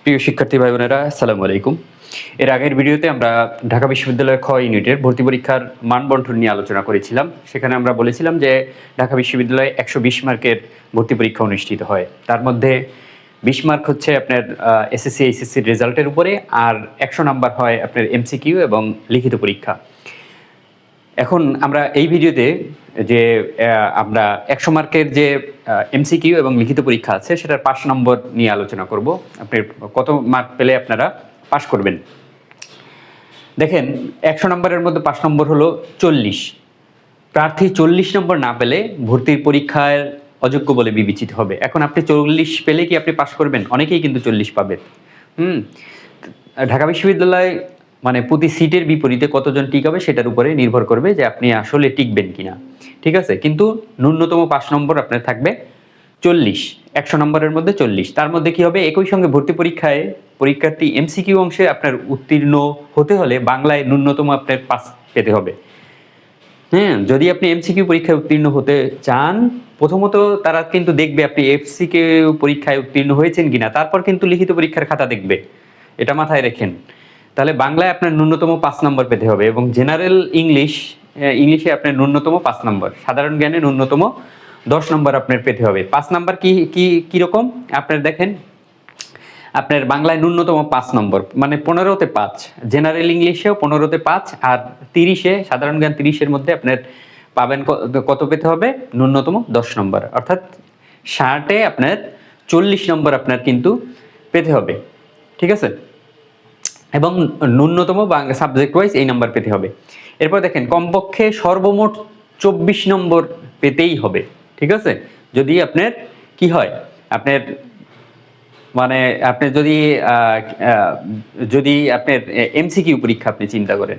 প্রিয় শিক্ষার্থী ভাই বোনেরা, আসসালামু আলাইকুম। এর আগের ভিডিওতে আমরা ঢাকা বিশ্ববিদ্যালয়ের খ ইউনিটের ভর্তি পরীক্ষার মান বন্টন নিয়ে আলোচনা করেছিলাম। সেখানে আমরা বলেছিলাম যে ঢাকা বিশ্ববিদ্যালয়ে ১২০ মার্কের ভর্তি পরীক্ষা অনুষ্ঠিত হয়। তার মধ্যে ২০ মার্ক হচ্ছে আপনার এসএসসি, এইচএসসির রেজাল্টের উপরে, আর ১০০ নাম্বার হয় আপনার এমসিকিউ এবং লিখিত পরীক্ষা। এখন আমরা এই ভিডিওতে যে আমরা ১০০ মার্কের যে এমসিকিউ এবং লিখিত পরীক্ষা আছে সেটার ৫ নম্বর নিয়ে আলোচনা করব। আপনি কত মার্ক পেলে আপনারা পাস করবেন। দেখেন, ১০০ নম্বরের মধ্যে ৫ নম্বর হলো ৪০। প্রার্থী ৪০ নম্বর না পেলে ভর্তির পরীক্ষায় অযোগ্য বলে বিবেচিত হবে। এখন আপনি ৪০ পেলে কি আপনি পাস করবেন? অনেকেই কিন্তু ৪০ পাবে। ঢাকা বিশ্ববিদ্যালয় মানে প্রতি সিটের বিপরীতে কতজন টিকাবে সেটার উপরে নির্ভর করবে যে আপনি আসলে টিকবেন কিনা। ঠিক আছে? কিন্তু ন্যূনতম ৫ নম্বর আপনার থাকবে ৪০। ১০০ নম্বরের মধ্যে ৪০। তার মধ্যে কি হবে? একই সঙ্গে ভর্তি পরীক্ষায় পরীক্ষার্থী এমসিকিউ অংশে আপনার উত্তীর্ণ হতে হলে বাংলায় ন্যূনতম আপনার ৫ পেতে হবে। হ্যাঁ, যদি আপনি এমসিকিউ পরীক্ষায় উত্তীর্ণ হতে চান, প্রথমত তারা কিন্তু দেখবে আপনি এমসিকিউ পরীক্ষায় উত্তীর্ণ হয়েছেন কিনা, তারপর কিন্তু লিখিত পরীক্ষার খাতা দেখবে। এটা মাথায় রেখেন। তাহলে বাংলায় আপনার ন্যূনতম ৫ নম্বর পেতে হবে এবং জেনারেল ইংলিশে আপনার ন্যূনতম ৫ নম্বর। সাধারণ জ্ঞানে ন্যূনতম ১০ নম্বর আপনার পেতে হবে। ৫ নম্বর কিরকম? আপনার দেখেন, আপনার বাংলায় ন্যূনতম ৫ নম্বর মানে ১৫তে ৫, জেনারেল ইংলিশেও ১৫তে ৫, আর ৩০-এ সাধারণ জ্ঞান ৩০-এর মধ্যে আপনার পাবেন কত পেতে হবে? ন্যূনতম ১০ নম্বর। অর্থাৎ ৬০-এ আপনার ৪০ নম্বর আপনার কিন্তু পেতে হবে। ঠিক আছে? এবং ন্যূনতম সাবজেক্ট ওয়াইজ এই নাম্বার পেতে হবে। এরপর দেখেন, কমপক্ষে সর্বমোট ২৪ নম্বর পেতেই হবে। ঠিক আছে? যদি আপনার কি হয়, আপনার মানে আপনি যদি আপনার এমসিকিউ পরীক্ষা আপনি চিন্তা করেন,